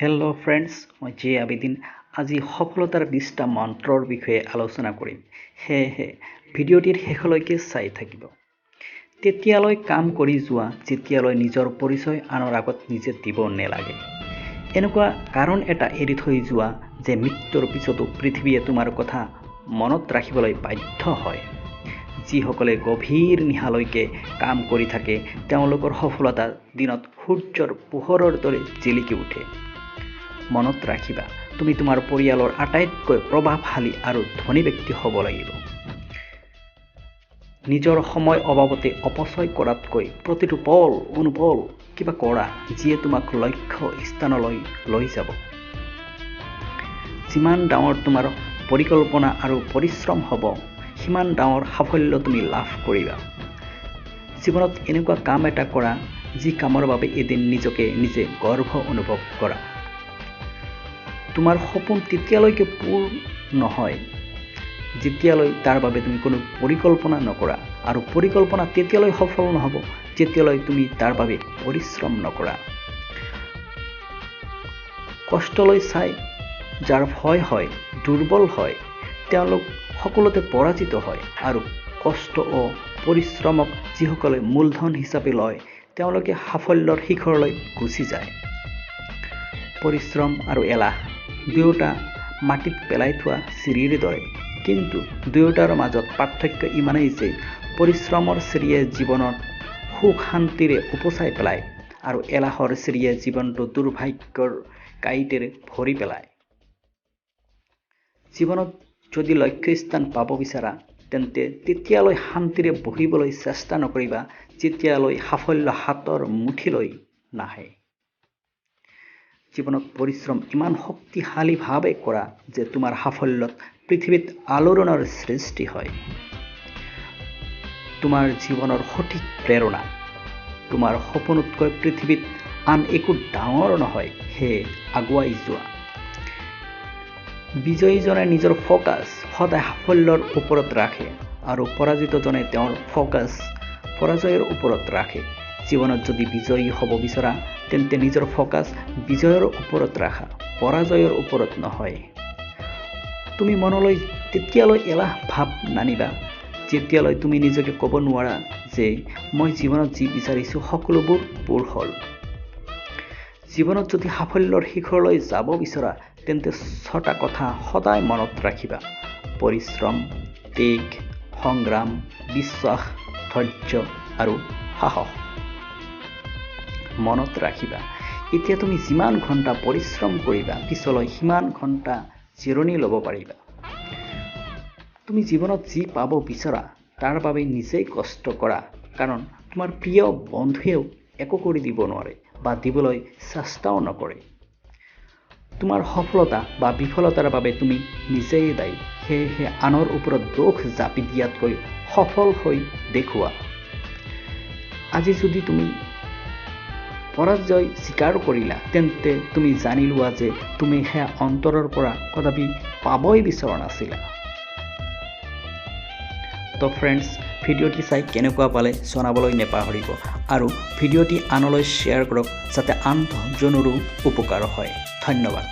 Hello' friends, মই J Abidin আজি সফলতাৰ 20টা মন্ত্ৰৰ বিষয়ে আলোচনা কৰিম। সেয়েহে ভিডিঅ'টিৰ শেষলৈকে চাই থাকিব। তেতিয়ালৈ কাম কৰি যোৱা যেতিয়ালৈ নিজৰ পৰিচয় আনৰ আগত নিজে দিব নেলাগে। এনেকুৱা কাৰণ এটা এৰি থৈ যোৱা যে মৃত্যুৰ পিছতো পৃথিৱীয়ে তোমাৰ কথা মনত ৰাখিবলৈ বাধ্য হয়। যিসকলে গভীৰ নিশালৈকে কাম কৰি থাকে তেওঁলোকৰ সফলতা দিনত সূৰ্যৰ পোহৰৰ দৰে জিলিকি উঠে। মনত ৰাখিবা, তুমি তোমাৰ পৰিয়ালৰ আটাইতকৈ প্ৰভাৱশালী আৰু ধনী ব্যক্তি হ'ব লাগিব। নিজৰ সময় অবাবতে অপচয় কৰাতকৈ প্ৰতিটো পল অনুপল কিবা কৰা যিয়ে তোমাক লক্ষ্য স্থানলৈ লৈ যাব। যিমান ডাঙৰ তোমাৰ পৰিকল্পনা আৰু পৰিশ্ৰম হ'ব, সিমান ডাঙৰ সাফল্য তুমি লাভ কৰিবা। জীৱনত এনেকুৱা কাম এটা কৰা যি কামৰ বাবে এদিন নিজকে নিজে গৰ্ব অনুভৱ কৰা। তোমাৰ সপোন তেতিয়ালৈকে পূৰ নহয় যেতিয়ালৈ তাৰ বাবে তুমি কোনো পৰিকল্পনা নকৰা, আৰু পৰিকল্পনা তেতিয়ালৈ সফল নহ'ব যেতিয়ালৈ তুমি তাৰ বাবে পৰিশ্ৰম নকৰা। কষ্টলৈ চাই যাৰ ভয় হয়, দুৰ্বল হয়, তেওঁলোক সকলোতে পৰাজিত হয়, আৰু কষ্ট ও পৰিশ্ৰমক যিসকলে মূলধন হিচাপে লয় তেওঁলোকে সাফল্যৰ শিখৰলৈ গুচি যায়। পৰিশ্ৰম আৰু এলাহ দুয়োটা মাটিত পেলাই থোৱা চিৰিৰ দৰে, কিন্তু দুয়োটাৰ মাজত পাৰ্থক্য ইমানেই যে পৰিশ্ৰমৰ চিৰিয়ে জীৱনত সুখ শান্তিৰে উপচাই পেলায় আৰু এলাহৰ চিৰিয়ে জীৱনটো দুৰ্ভাগ্যৰ কাঁইটেৰে ভৰি পেলায়। জীৱনত যদি লক্ষ্যস্থান পাব বিচাৰা তেন্তে তেতিয়ালৈ শান্তিৰে বহিবলৈ চেষ্টা নকৰিবা যেতিয়ালৈ সাফল্য হাতৰ মুঠিলৈ নাহে। জীৱনত পৰিশ্ৰম ইমান শক্তিশালীভাৱে কৰা যে তোমাৰ সাফল্যত পৃথিৱীত আলোড়নৰ সৃষ্টি হয়। তোমাৰ জীৱনৰ সঠিক প্ৰেৰণা তোমাৰ সপোনতকৈ পৃথিৱীত আন একো ডাঙৰ নহয়। সেয়ে আগুৱাই যোৱা। বিজয়ীজনে নিজৰ ফ'কাছ সদায় সাফল্যৰ ওপৰত ৰাখে আৰু পৰাজিতজনে তেওঁৰ ফ'কাছ পৰাজয়ৰ ওপৰত ৰাখে। জীৱনত যদি বিজয়ী হ'ব বিচৰা তেন্তে নিজৰ ফ'কাছ বিজয়ৰ ওপৰত ৰাখা, পৰাজয়ৰ ওপৰত নহয়। তুমি মনলৈ তেতিয়ালৈ এলাহ ভাৱ নানিবা যেতিয়ালৈ তুমি নিজকে ক'ব নোৱাৰা যে মই জীৱনত যি বিচাৰিছোঁ সকলোবোৰ পূৰ হ'ল। জীৱনত যদি সাফল্যৰ শিখৰলৈ যাব বিচৰা তেন্তে 6টা কথা সদায় মনত ৰাখিবা: পৰিশ্ৰম, ত্যাগ, সংগ্ৰাম, বিশ্বাস, ধৈৰ্য আৰু সাহস। মনত ৰাখিবা, এতিয়া তুমি যিমান ঘণ্টা পৰিশ্ৰম কৰিবা পিছলৈ সিমান ঘণ্টা জিৰণি ল'ব পাৰিবা। তুমি জীৱনত যি পাব বিচৰা তাৰ বাবে নিজেই কষ্ট কৰা, কাৰণ তোমাৰ প্ৰিয় বন্ধুৱেও একো কৰি দিব নোৱাৰে বা দিবলৈ চেষ্টাও নকৰে। তোমাৰ সফলতা বা বিফলতাৰ বাবে তুমি নিজেই দায়ী। সেয়েহে আনৰ ওপৰত দোষ জাপি দিয়াতকৈ সফল হৈ দেখুওৱা। আজি যদি তুমি পৰাজয় স্বীকাৰ কৰিলা তেন্তে তুমি জানি লোৱা যে তুমি সেয়া অন্তৰৰ পৰা কদাপি পাবই বিচৰা নাছিলা। তো ফ্ৰেণ্ডছ, ভিডিঅ'টি চাই কেনেকুৱা পালে জনাবলৈ নেপাহৰিব আৰু ভিডিঅ'টি আনলৈ শ্বেয়াৰ কৰক যাতে আন জনৰো উপকাৰ হয়। ধন্যবাদ।